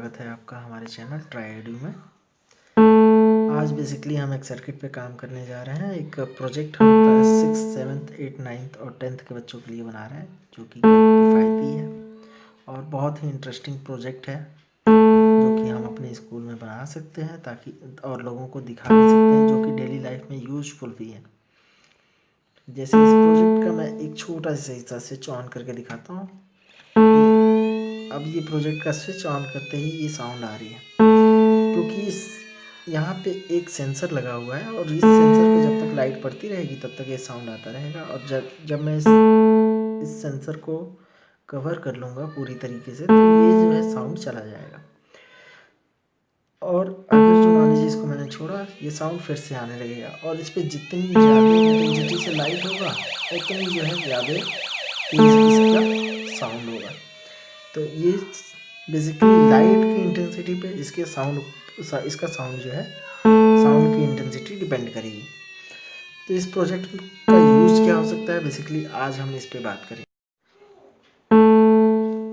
स्वागत है आपका हमारे चैनल ट्राई एडू में। आज बेसिकली हम एक सर्किट पे काम करने जा रहे हैं। एक प्रोजेक्ट हम क्लास 6, 7, 8, 9 और 10th के बच्चों के लिए बना रहे हैं, जो कि किफ़ायती है और बहुत ही इंटरेस्टिंग प्रोजेक्ट है, जो कि हम अपने स्कूल में बना सकते हैं ताकि और लोगों को दिखा भी सकते हैं, जो कि डेली लाइफ में यूजफुल भी है। जैसे इस प्रोजेक्ट का मैं एक छोटा सा हिस्सा स्विच ऑन करके दिखाता हूँ। अब ये प्रोजेक्ट का स्विच ऑन करते ही ये साउंड आ रही है, क्योंकि इस यहाँ पे एक सेंसर लगा हुआ है और इस सेंसर पे जब तक लाइट पड़ती रहेगी तब तक ये साउंड आता रहेगा। और जब मैं इस सेंसर को कवर कर लूँगा पूरी तरीके से, तो ये जो है साउंड चला जाएगा। और अगर जो मान लीजिए इसको मैंने छोड़ा, ये साउंड फिर से आने लगेगा और इस पर जितनी ज़्यादा इंटेंसिटी से लाइट होगा उतनी जो है ज़्यादा तेज इसका साउंड होगा। तो ये बेसिकली लाइट की इंटेंसिटी पे इसका साउंड जो है साउंड की इंटेंसिटी डिपेंड करेगी। तो इस प्रोजेक्ट का यूज क्या हो सकता है, बेसिकली आज हम इस पे बात करेंगे।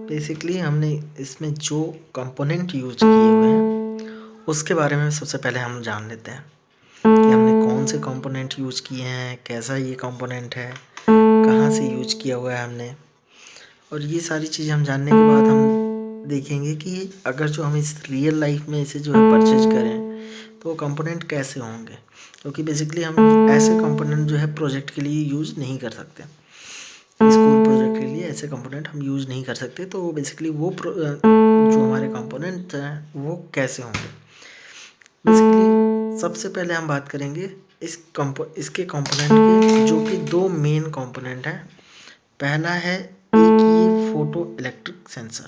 बेसिकली हमने इसमें जो कंपोनेंट यूज किए हुए हैं उसके बारे में सबसे पहले हम जान लेते हैं कि हमने कौन से कंपोनेंट यूज किए हैं, कैसा ये कंपोनेंट है, कहाँ से यूज किया हुआ है हमने। और ये सारी चीज़ें हम जानने के बाद हम देखेंगे कि अगर जो हम इस रियल लाइफ में इसे जो है परचेज करें तो वो कंपोनेंट कैसे होंगे, क्योंकि बेसिकली हम ऐसे कंपोनेंट जो है प्रोजेक्ट के लिए यूज़ नहीं कर सकते। स्कूल प्रोजेक्ट के लिए ऐसे कंपोनेंट हम यूज़ नहीं कर सकते। तो बेसिकली जो हमारे कंपोनेंट हैं वो कैसे होंगे। बेसिकली सबसे पहले हम बात करेंगे इसके कंपोनेंट के, जो कि दो मेन कंपोनेंट हैं। पहला है एक ये फोटो इलेक्ट्रिक सेंसर।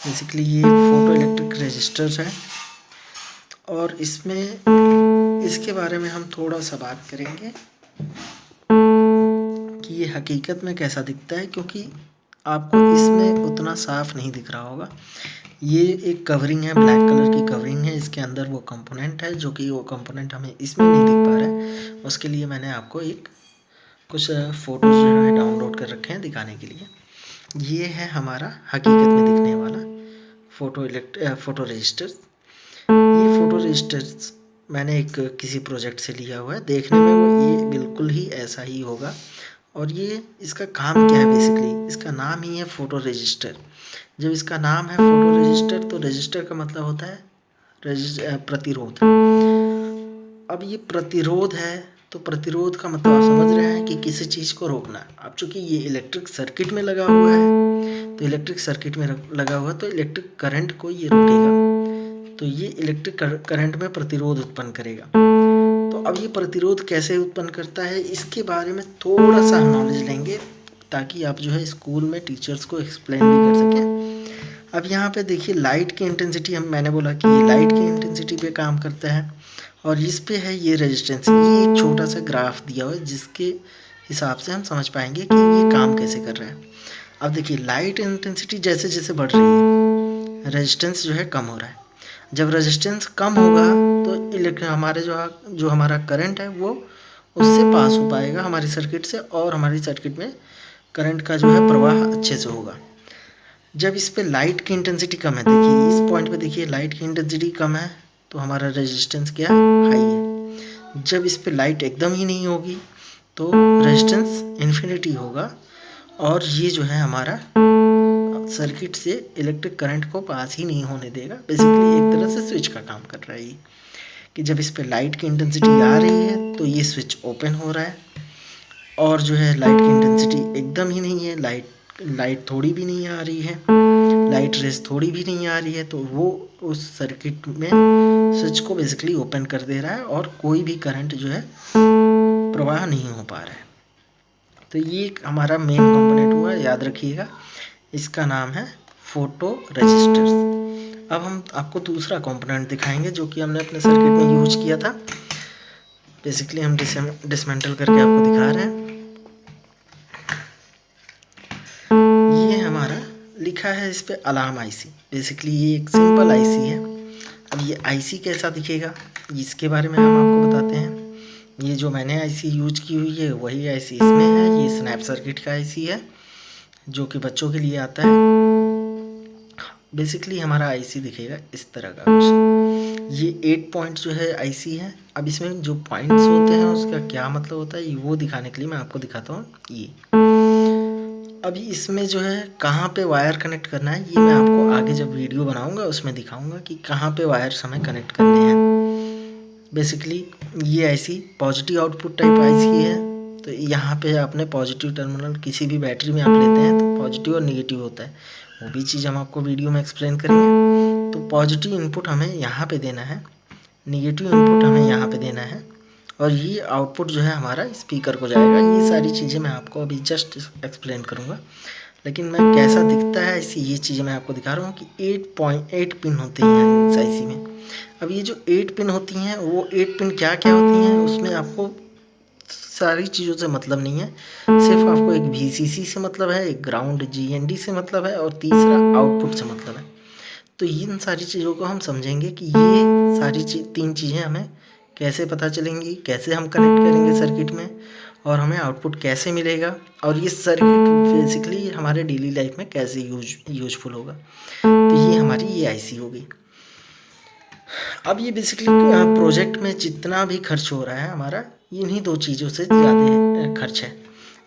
बेसिकली ये फोटो इलेक्ट्रिक रजिस्टर है और इसके बारे में हम थोड़ा सा बात करेंगे कि ये हकीकत में कैसा दिखता है, क्योंकि आपको इसमें उतना साफ नहीं दिख रहा होगा। ये एक कवरिंग है, ब्लैक कलर की कवरिंग है, इसके अंदर वो कंपोनेंट है, जो कि वो कंपोनेंट हमें इसमें नहीं दिख पा रहा है। उसके लिए मैंने आपको कुछ फ़ोटोज़ जो है डाउनलोड कर रखे हैं दिखाने के लिए। ये है हमारा हकीकत में दिखने वाला फोटो रजिस्टर्स। ये फोटो रजिस्टर्स मैंने किसी प्रोजेक्ट से लिया हुआ है। देखने में ये बिल्कुल ही ऐसा ही होगा। और ये इसका काम क्या है, बेसिकली इसका नाम ही है फोटो रजिस्टर। जब इसका नाम है फोटो रजिस्टर, तो रजिस्टर का मतलब होता है प्रतिरोध। अब ये प्रतिरोध है, तो प्रतिरोध का मतलब आप समझ रहे हैं कि किसी चीज़ को रोकना। अब चूंकि ये इलेक्ट्रिक सर्किट में लगा हुआ है, तो इलेक्ट्रिक सर्किट में लगा हुआ तो इलेक्ट्रिक करंट को ये रोकेगा, तो ये इलेक्ट्रिक करंट में प्रतिरोध उत्पन्न करेगा। तो अब ये प्रतिरोध कैसे उत्पन्न करता है, इसके बारे में थोड़ा सा हम नॉलेज लेंगे, ताकि आप जो है स्कूल में टीचर्स को एक्सप्लेन भी कर सकें। अब यहाँ पे देखिए लाइट की इंटेंसिटी, मैंने बोला कि ये लाइट की इंटेंसिटी पे काम करता है और इस पे है ये रेजिस्टेंस। ये एक छोटा सा ग्राफ दिया हुआ है जिसके हिसाब से हम समझ पाएंगे कि ये काम कैसे कर रहा है। अब देखिए लाइट इंटेंसिटी जैसे जैसे बढ़ रही है, रेजिस्टेंस जो है कम हो रहा है। जब रेजिस्टेंस कम होगा तो हमारे जो हमारा करंट है वो उससे पास हो पाएगा हमारी सर्किट से, और हमारी सर्किट में करंट का जो है प्रवाह अच्छे से होगा। जब इस पे लाइट की इंटेंसिटी कम है, देखिए इस पॉइंट पे देखिए लाइट की इंटेंसिटी कम है, तो हमारा रेजिस्टेंस क्या हाई है। जब इस पे लाइट एकदम ही नहीं होगी तो रेजिस्टेंस इन्फिनिटी होगा और ये जो है हमारा सर्किट से इलेक्ट्रिक करंट को पास ही नहीं होने देगा। बेसिकली एक तरह से स्विच का काम कर रहा है ये, कि जब इस पे लाइट की इंटेंसिटी आ रही है तो ये स्विच ओपन हो रहा है, और जो है लाइट की इंटेंसिटी एकदम ही नहीं है, लाइट थोड़ी भी नहीं आ रही है, लाइट रेस थोड़ी भी नहीं आ रही है, तो वो उस सर्किट में स्विच को बेसिकली ओपन कर दे रहा है और कोई भी करंट जो है प्रवाह नहीं हो पा रहा है। तो ये हमारा मेन कंपोनेंट हुआ, याद रखिएगा, इसका नाम है फोटो रजिस्टर्स। अब हम आपको दूसरा कंपोनेंट दिखाएंगे जो कि हमने अपने सर्किट में यूज किया था। बेसिकली हम डिसमेंटल करके आपको दिखा रहे हैं। ये हमारा लिखा है इस पे अलार्म आईसी। बेसिकली ये एक सिंपल आईसी है। अब ये आईसी कैसा दिखेगा इसके बारे में हम आपको बताते हैं। ये जो मैंने आईसी यूज की हुई है वही आईसी इसमें है। ये स्नैप सर्किट का आईसी है जो कि बच्चों के लिए आता है। बेसिकली हमारा आईसी दिखेगा इस तरह का कुछ। ये 8 पॉइंट जो है आईसी है। अब इसमें जो पॉइंट्स होते हैं उसका क्या मतलब होता है वो दिखाने के लिए मैं आपको दिखाता हूँ। ये अभी इसमें जो है कहाँ पे वायर कनेक्ट करना है ये मैं आपको आगे जब वीडियो बनाऊंगा उसमें दिखाऊंगा कि कहाँ पे वायर्स हमें कनेक्ट करने हैं। बेसिकली ये ऐसी पॉजिटिव आउटपुट टाइप आईसी है। तो यहाँ पे आपने पॉजिटिव टर्मिनल किसी भी बैटरी में आप लेते हैं तो पॉजिटिव और निगेटिव होता है, वो भी चीज़ हम आपको वीडियो में एक्सप्लेन करेंगे। तो पॉजिटिव इनपुट हमें यहाँ पे देना है, निगेटिव इनपुट हमें यहाँ पे देना है, और ये आउटपुट जो है हमारा स्पीकर को जाएगा। ये सारी चीज़ें मैं आपको अभी जस्ट एक्सप्लेन करूँगा, लेकिन मैं कैसा दिखता है ऐसी ये चीज़ें मैं आपको दिखा रहा हूँ कि 8 पिन होते हैं इस आईसी में। अब ये जो 8 पिन होती हैं वो 8 पिन क्या क्या होती हैं उसमें आपको सारी चीज़ों से मतलब नहीं है, सिर्फ आपको एक VCC से मतलब है, एक ग्राउंड GND से मतलब है, और तीसरा आउटपुट से मतलब है। तो इन सारी चीज़ों को हम समझेंगे कि ये सारी तीन चीज़ें हमें कैसे पता चलेंगी, कैसे हम कनेक्ट करेंगे सर्किट में, और हमें आउटपुट कैसे मिलेगा, और ये सर्किट बेसिकली हमारे डेली लाइफ में कैसे यूजफुल होगा। तो ये हमारी ये आईसी होगी। अब ये बेसिकली प्रोजेक्ट में जितना भी खर्च हो रहा है हमारा इन्हीं दो चीज़ों से ज़्यादा खर्च है।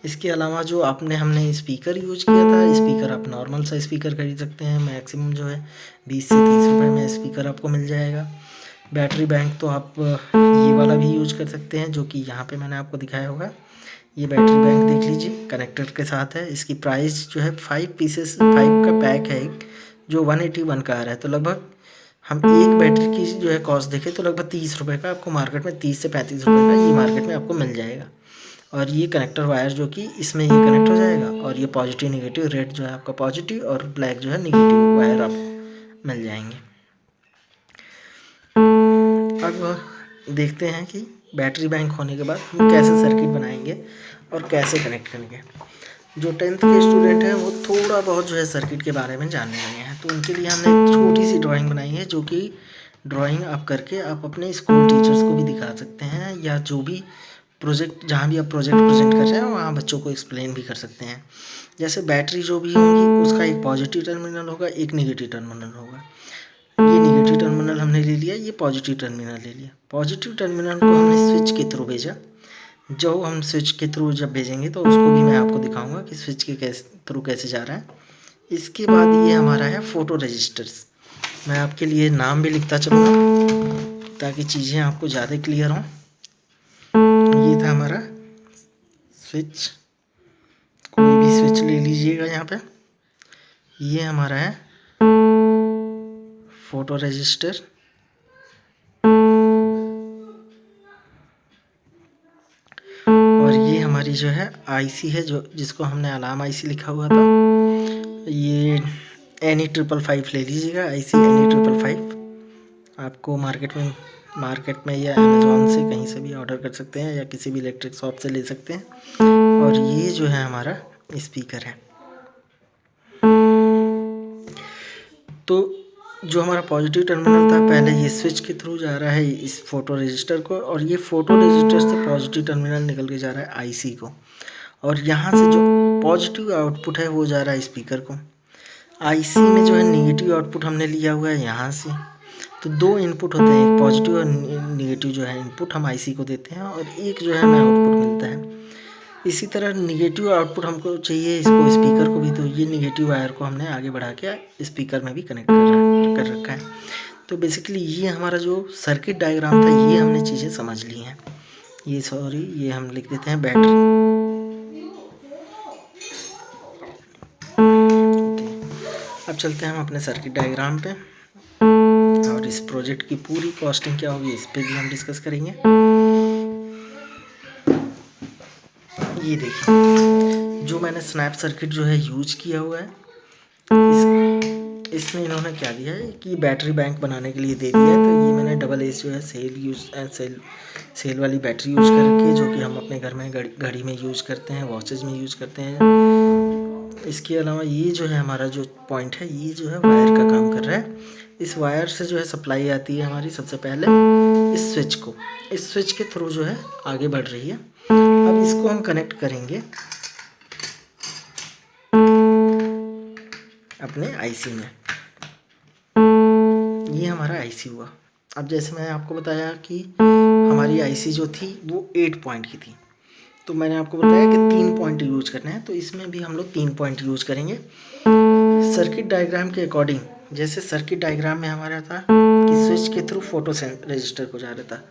इसके अलावा जो हमने स्पीकर यूज किया था, स्पीकर आप नॉर्मल सा स्पीकर खरीद सकते हैं, मैक्सिमम जो है 20 से 30 रुपये में स्पीकर आपको मिल जाएगा। बैटरी बैंक तो आप ये वाला भी यूज कर सकते हैं जो कि यहाँ पे मैंने आपको दिखाया होगा। ये बैटरी बैंक देख लीजिए कनेक्टर के साथ है। इसकी प्राइस जो है 5 पीसेस 5 का पैक है एक, जो 181 का आ रहा है। तो लगभग हम एक बैटरी की जो है कॉस्ट देखें तो लगभग 30 रुपये का आपको मार्केट में 30 से 35 रुपये का ये मार्केट में आपको मिल जाएगा। और ये कनेक्टर वायर जो कि इसमें ये कनेक्ट हो जाएगा, और ये पॉजिटिव निगेटिव, रेड जो है आपका पॉजिटिव और ब्लैक जो है निगेटिव वायर आपको मिल जाएंगे। अब देखते हैं कि बैटरी बैंक होने के बाद हम कैसे सर्किट बनाएंगे और कैसे कनेक्ट करेंगे। जो 10th के स्टूडेंट हैं वो थोड़ा बहुत जो है सर्किट के बारे में जानने लगे हैं, तो उनके लिए हमने एक छोटी सी ड्राइंग बनाई है, जो कि ड्राइंग आप करके आप अपने स्कूल टीचर्स को भी दिखा सकते हैं, या जो भी प्रोजेक्ट जहाँ भी आप प्रोजेक्ट प्रेजेंट कर रहे हैं वहाँ बच्चों को एक्सप्लेन भी कर सकते हैं। जैसे बैटरी जो भी होगी उसका एक पॉजिटिव टर्मिनल होगा, एक निगेटिव टर्मिनल होगा। ये निगेटिव टर्मिनल हमने ले लिया, ये पॉजिटिव टर्मिनल ले लिया। पॉजिटिव टर्मिनल को हमने स्विच के थ्रू भेजा। जो हम स्विच के थ्रू जब भेजेंगे तो उसको भी मैं आपको दिखाऊंगा कि स्विच के थ्रू कैसे जा रहा है। इसके बाद ये हमारा है फोटो रजिस्टर्स। मैं आपके लिए नाम भी लिखता चलूँगा ताकि चीज़ें आपको ज़्यादा क्लियर हों। ये था हमारा स्विच, कोई भी स्विच ले लीजिएगा यहाँ पे। ये हमारा है फोटो रजिस्टर, और ये हमारी जो है आईसी है जो जिसको हमने अलार्म आईसी लिखा हुआ था। ये NE555 ले लीजिएगा, आईसी NE555 आपको मार्केट में या अमेज़ॉन से कहीं से भी ऑर्डर कर सकते हैं, या किसी भी इलेक्ट्रिक शॉप से ले सकते हैं। और ये जो है हमारा स्पीकर है। तो जो हमारा पॉजिटिव टर्मिनल था पहले ये स्विच के थ्रू जा रहा है इस फोटो रजिस्टर को, और ये फोटो रजिस्टर से पॉजिटिव टर्मिनल निकल के जा रहा है आईसी को, और यहाँ से जो पॉजिटिव आउटपुट है वो जा रहा है स्पीकर को। आईसी में जो है निगेटिव आउटपुट हमने लिया हुआ है यहाँ से। तो दो इनपुट होते हैं, एक पॉजिटिव और निगेटिव जो है इनपुट हम आईसी को देते हैं, और एक जो है हमें आउटपुट मिलता है। इसी तरह निगेटिव आउटपुट हमको चाहिए इसको स्पीकर को भी, तो ये निगेटिव वायर को हमने आगे बढ़ा के स्पीकर में भी कनेक्ट कर रखा है। तो बेसिकली ये हमारा जो सर्किट डायग्राम था ये हमने चीज़ें समझ ली हैं। ये हम लिख देते हैं बैटरी। अब चलते हैं हम अपने सर्किट डायग्राम पे, और इस प्रोजेक्ट की पूरी कॉस्टिंग क्या होगी इस पे भी हम डिस्कस करेंगे। ये देखिए जो मैंने स्नैप सर्किट जो है यूज किया हुआ है, इसमें इन्होंने क्या दिया है कि बैटरी बैंक बनाने के लिए दे दिया है। तो ये मैंने डबल एज जो है सेल वाली बैटरी यूज कर रखी है, जो कि हम अपने घर में घड़ी में यूज करते हैं, वॉचेज में यूज करते हैं। इसके अलावा ये जो है हमारा जो पॉइंट है ये जो है वायर का काम कर रहा है। इस वायर से जो है सप्लाई आती है हमारी सबसे पहले इस स्विच को, इस स्विच के थ्रू जो है आगे बढ़ रही है। अब इसको हम कनेक्ट करेंगे अपने आईसी में। ये हमारा आईसी हुआ। अब जैसे मैंने आपको बताया कि हमारी आईसी जो थी वो 8 पॉइंट की थी, तो मैंने आपको बताया कि 3 पॉइंट यूज करने हैं, तो इसमें भी हम लोग 3 पॉइंट यूज करेंगे सर्किट डायग्राम के अकॉर्डिंग। जैसे सर्किट डायग्राम में हमारा था कि स्विच के थ्रू फोटो रजिस्टर को जा रहा था,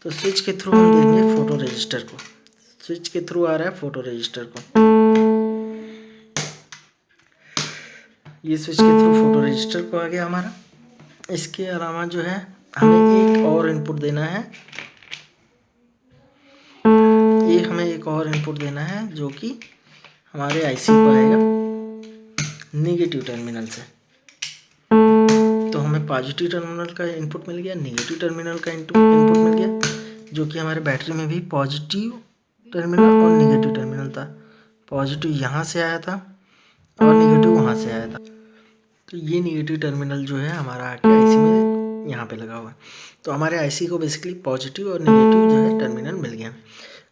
तो स्विच के थ्रू हम देंगे फोटो रजिस्टर को, स्विच के थ्रू आ रहा है फोटो रजिस्टर को, ये स्विच के थ्रू फोटो रजिस्टर को आ गया हमारा। इसके अलावा जो है हमें एक और इनपुट देना है, एक और इनपुट देना है जो कि हमारे आईसी को आएगा नेगेटिव टर्मिनल से। तो हमें पॉजिटिव टर्मिनल का इनपुट मिल गया, नेगेटिव टर्मिनल का इनपुट मिल गया, जो कि हमारे बैटरी में भी पॉजिटिव टर्मिनल और नेगेटिव टर्मिनल था। पॉजिटिव यहाँ से आया था और नेगेटिव वहाँ से आया था, तो ये नेगेटिव टर्मिनल जो है हमारा आके आईसी में यहाँ पे लगा हुआ है। तो हमारे आईसी को बेसिकली पॉजिटिव और नेगेटिव जो है टर्मिनल मिल गया।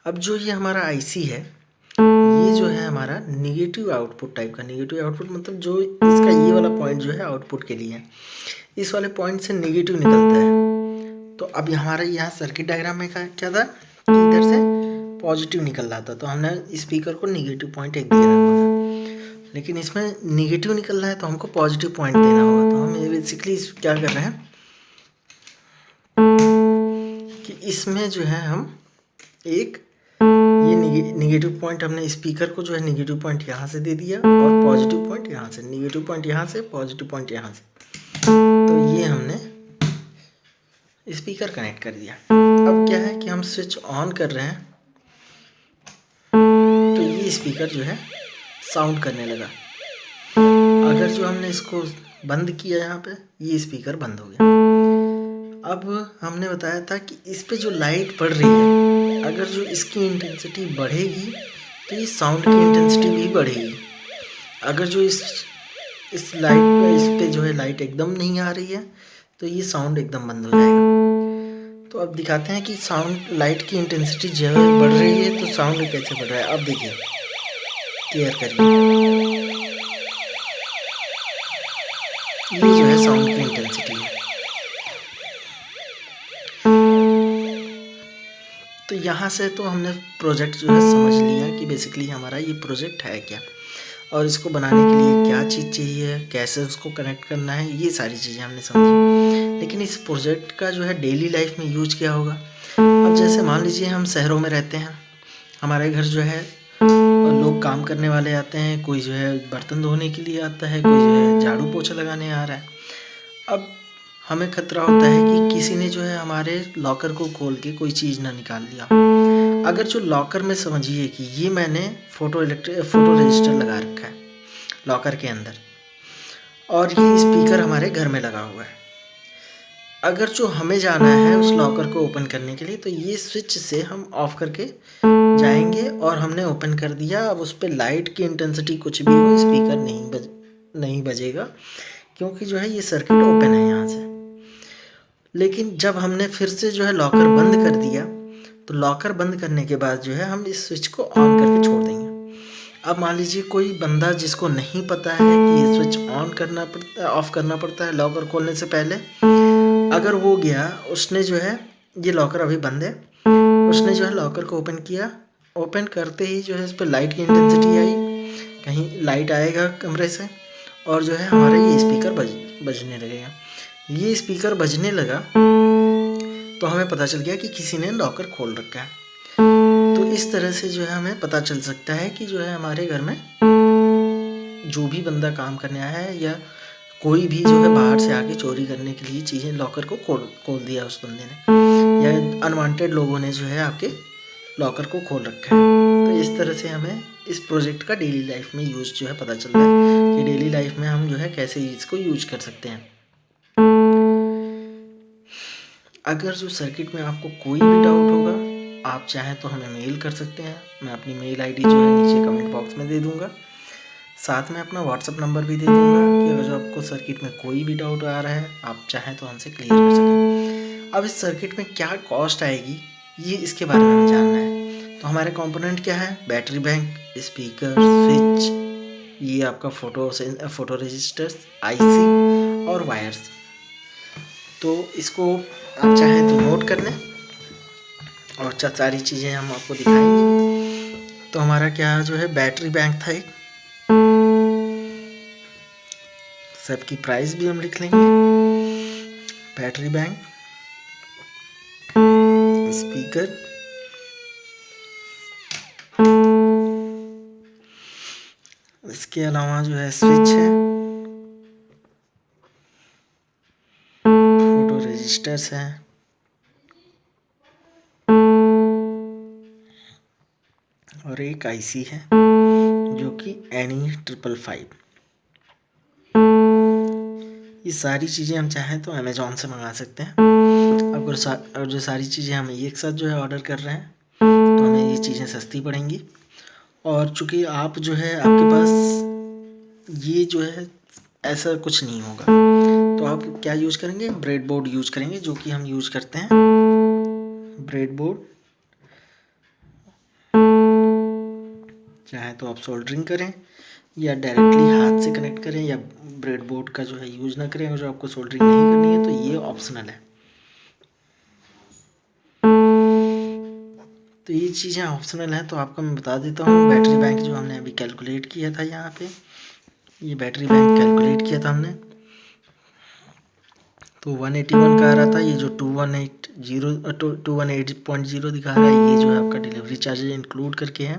अब जो ये हमारा आईसी है, ये जो है हमारा नेगेटिव आउटपुट टाइप का, नेगेटिव आउटपुट मतलब जो इसका ये वाला पॉइंट जो है आउटपुट के लिए है, इस वाले पॉइंट से नेगेटिव निकलता है। तो अब हमारा यहाँ सर्किट डायग्राम में क्या था कि इधर से पॉजिटिव निकल रहा था, तो हमने स्पीकर को नेगेटिव पॉइंट एक दिया हुआ था, लेकिन इसमें नेगेटिव निकल रहा है तो हमको पॉजिटिव पॉइंट देना होगा। तो हम बेसिकली क्या कर रहे हैं कि इसमें जो है हम एक ये नेगेटिव पॉइंट, हमने स्पीकर को जो है नेगेटिव पॉइंट यहाँ से दे दिया और पॉजिटिव पॉइंट यहाँ से, नेगेटिव पॉइंट यहाँ से, पॉजिटिव पॉइंट यहाँ से, तो ये हमने स्पीकर कनेक्ट कर दिया। अब क्या है कि हम स्विच ऑन कर रहे हैं तो ये स्पीकर जो है साउंड करने लगा। अगर जो हमने इसको बंद किया यहाँ पे, ये स्पीकर बंद हो गया। अब हमने बताया था कि इस पे जो लाइट पड़ रही है, अगर जो इसकी इंटेंसिटी बढ़ेगी तो ये साउंड की इंटेंसिटी भी बढ़ेगी। अगर जो इस पे जो है लाइट एकदम नहीं आ रही है तो ये साउंड एकदम बंद हो जाएगा। तो अब दिखाते हैं कि साउंड लाइट की इंटेंसिटी जो है बढ़ रही है तो साउंड कैसे बढ़ रहा है। अब देखिए, क्लियर करिए, ये जो है साउंड की इंटेंसिटी है। तो यहाँ से तो हमने प्रोजेक्ट जो है समझ लिया कि बेसिकली हमारा ये प्रोजेक्ट है क्या, और इसको बनाने के लिए क्या चीज़ चाहिए, कैसे उसको कनेक्ट करना है, ये सारी चीज़ें हमने समझी। लेकिन इस प्रोजेक्ट का जो है डेली लाइफ में यूज क्या होगा। अब जैसे मान लीजिए हम शहरों में रहते हैं, हमारे घर जो है लोग काम करने वाले आते हैं, कोई जो है बर्तन धोने के लिए आता है, कोई जो है झाड़ू पोछा लगाने आ रहा है। अब हमें खतरा होता है कि किसी ने जो है हमारे लॉकर को खोल के कोई चीज़ ना निकाल लिया। अगर जो लॉकर में समझिए कि ये मैंने फोटो रजिस्टर लगा रखा है लॉकर के अंदर, और ये स्पीकर हमारे घर में लगा हुआ है। अगर जो हमें जाना है उस लॉकर को ओपन करने के लिए, तो ये स्विच से हम ऑफ करके जाएंगे और हमने ओपन कर दिया। अब उस पर लाइट की इंटेंसिटी कुछ भी हो, स्पीकर नहीं बजेगा, क्योंकि जो है ये सर्किट ओपन है यहाँ से। लेकिन जब हमने फिर से जो है लॉकर बंद कर दिया, तो लॉकर बंद करने के बाद जो है हम इस स्विच को ऑन करके छोड़ देंगे। अब मान लीजिए कोई बंदा जिसको नहीं पता है कि ये स्विच ऑन करना पड़ता है, ऑफ करना पड़ता है लॉकर खोलने से पहले, अगर वो गया, उसने जो है, ये लॉकर अभी बंद है, उसने जो है लॉकर को ओपन किया, ओपन करते ही जो है इस पर लाइट की इंटेंसिटी आई, कहीं लाइट आएगा कमरे से, और जो है हमारा ये स्पीकर बजने लगेगा। ये स्पीकर बजने लगा तो हमें पता चल गया कि किसी ने लॉकर खोल रखा है। तो इस तरह से जो है हमें पता चल सकता है कि जो है हमारे घर में जो भी बंदा काम करने आया है, या कोई भी जो है बाहर से आके चोरी करने के लिए चीज़ें लॉकर को खोल दिया उस बंदे ने, या अनवांटेड लोगों ने जो है आपके लॉकर को खोल रखा है। तो इस तरह से हमें इस प्रोजेक्ट का डेली लाइफ में यूज़ जो है पता चल रहा है कि डेली लाइफ में हम जो है कैसे इसको यूज कर सकते हैं। अगर जो सर्किट में आपको कोई भी डाउट होगा, आप चाहें तो हमें मेल कर सकते हैं। मैं अपनी मेल आईडी जो है नीचे कमेंट बॉक्स में दे दूंगा, साथ में अपना व्हाट्सअप नंबर भी दे दूंगा कि अगर जो आपको सर्किट में कोई भी डाउट आ रहा है, आप चाहें तो हमसे क्लियर कर सकें। अब इस सर्किट में क्या कॉस्ट आएगी, ये इसके बारे में हमें जानना है। तो हमारे कंपोनेंट क्या है, बैटरी बैंक, स्पीकर, स्विच, ये आपका फोटो रजिस्टर्स, आईसी और वायर्स। तो इसको आप चाहें तो नोट कर लें और सारी चीज़ें हम आपको दिखाएंगे। तो हमारा क्या जो है बैटरी बैंक था एक, सबकी प्राइस भी हम लिख लेंगे। बैटरी बैंक, स्पीकर, इसके अलावा जो है स्विच है, फोटो रजिस्टर्स है, और एक आईसी है जो कि NE555। ये सारी चीज़ें हम चाहें तो अमेज़ॉन से मंगा सकते हैं। अगर जो सारी चीज़ें हम एक साथ जो है ऑर्डर कर रहे हैं तो हमें ये चीज़ें सस्ती पड़ेंगी। और चूँकि आप जो है आपके पास ये जो है ऐसा कुछ नहीं होगा, तो आप क्या यूज़ करेंगे, ब्रेड बोर्ड यूज़ करेंगे, जो कि हम यूज़ करते हैं। ब्रेड बोर्ड चाहे तो आप सोल्डरिंग करें या डायरेक्टली हाथ से कनेक्ट करें, या ब्रेड बोर्ड का जो है यूज़ ना करें। अगर आपको सोल्डरिंग नहीं करनी है तो ये ऑप्शनल है। तो ये चीज़ें ऑप्शनल हैं। तो आपको मैं बता देता हूँ बैटरी बैंक जो हमने अभी कैलकुलेट किया था यहाँ पे, ये बैटरी बैंक कैलकुलेट किया था हमने, तो 181 का आ रहा था। ये जो 218.0 दिखा रहा है, ये जो है आपका डिलीवरी चार्जेज इंक्लूड करके है।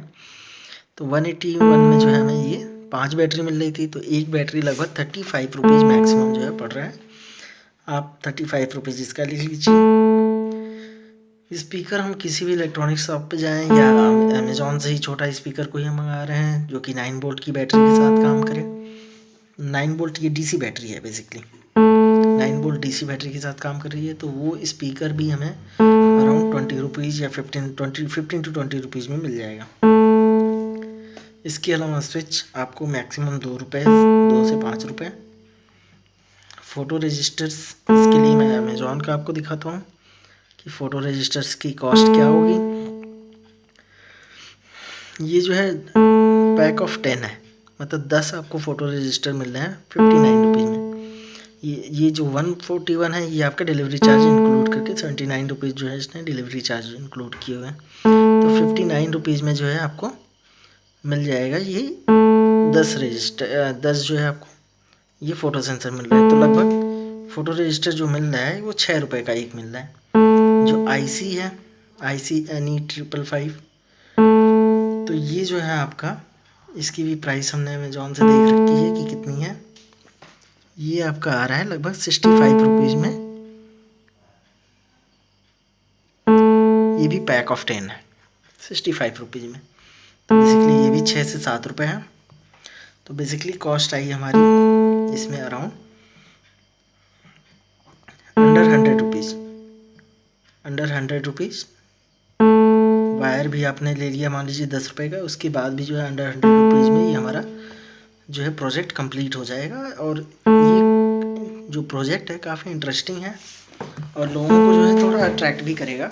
तो 181 में जो है हमें ये 5 बैटरी मिल रही थी, तो एक बैटरी लगभग 35 रुपीज़ मैक्सिमम जो है पड़ रहा है। आप 35 रुपीज़ इसका लिख लीजिए। स्पीकर हम किसी भी इलेक्ट्रॉनिक शॉप पे जाएं या अमेज़ॉन से ही छोटा स्पीकर कोई हम मंगा रहे हैं जो कि 9 वोल्ट की बैटरी के साथ काम करे। 9 वोल्ट ये डीसी बैटरी है बेसिकली, 9 वोल्ट डीसी बैटरी के साथ काम कर रही है। तो वो स्पीकर भी हमें अराउंड 20 रुपीज़ या 15 to 20 रुपीज़ में मिल जाएगा। इसके अलावा स्विच आपको मैक्सिमम 2 से 5 रुपये। फ़ोटो रजिस्टर्स, इसके लिए मैं अमेज़ॉन का आपको दिखाता हूँ कि फ़ोटो रजिस्टर्स की कॉस्ट क्या होगी। ये जो है पैक ऑफ 10 है, मतलब 10 आपको फ़ोटो रजिस्टर मिल रहे हैं 59 रुपीज़ में। ये जो 141 है ये आपका डिलीवरी चार्ज इंक्लूड करके 79 रुपीज़ जो है इसने डिलीवरी चार्ज इंक्लूड किए हुए हैं। तो 59 रुपीज़ में जो है आपको मिल जाएगा ये 10 जो है आपको ये फ़ोटो सेंसर मिल रहा है। तो लगभग फ़ोटो रजिस्टर जो मिल रहा है वो 6 रुपये का एक मिल रहा है। जो आईसी है, आईसी NE555, तो ये जो है आपका, इसकी भी प्राइस हमने अमेज़ॉन से देख रखी है कि कितनी है। ये आपका आ रहा है लगभग 65 रुपीज़ में। ये भी पैक ऑफ 10 है 65 रुपीज़ में। तो बेसिकली ये भी 6 से 7 रुपये है। तो बेसिकली कॉस्ट आई हमारी इसमें अराउंड अंडर 100 रुपीज़। वायर भी आपने ले लिया मान लीजिए 10 रुपये का, उसके बाद भी जो है अंडर 100 रुपीज़ में ये हमारा जो है प्रोजेक्ट कंप्लीट हो जाएगा। और ये जो प्रोजेक्ट है काफ़ी इंटरेस्टिंग है और लोगों को जो है थोड़ा अट्रैक्ट भी करेगा,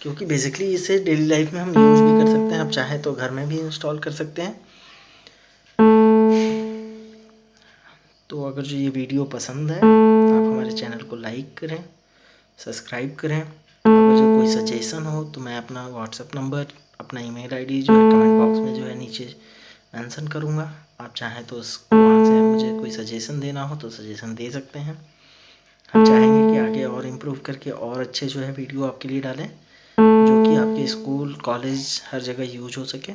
क्योंकि बेसिकली इसे डेली लाइफ में हम यूज़ भी कर सकते हैं। आप चाहें तो घर में भी इंस्टॉल कर सकते हैं। तो अगर जो ये वीडियो पसंद है आप हमारे चैनल को लाइक करें, सब्सक्राइब करें। अगर जो कोई सजेशन हो तो मैं अपना व्हाट्सएप नंबर, अपना ईमेल आईडी जो है कमेंट बॉक्स में जो है नीचे मेंशन करूँगा। आप चाहें तो वहाँ से मुझे कोई सजेशन देना हो तो सजेशन दे सकते हैं। हम चाहेंगे कि आगे और इम्प्रूव करके और अच्छे जो है वीडियो आपके लिए डालें, जो कि आपके स्कूल, कॉलेज हर जगह यूज हो सके।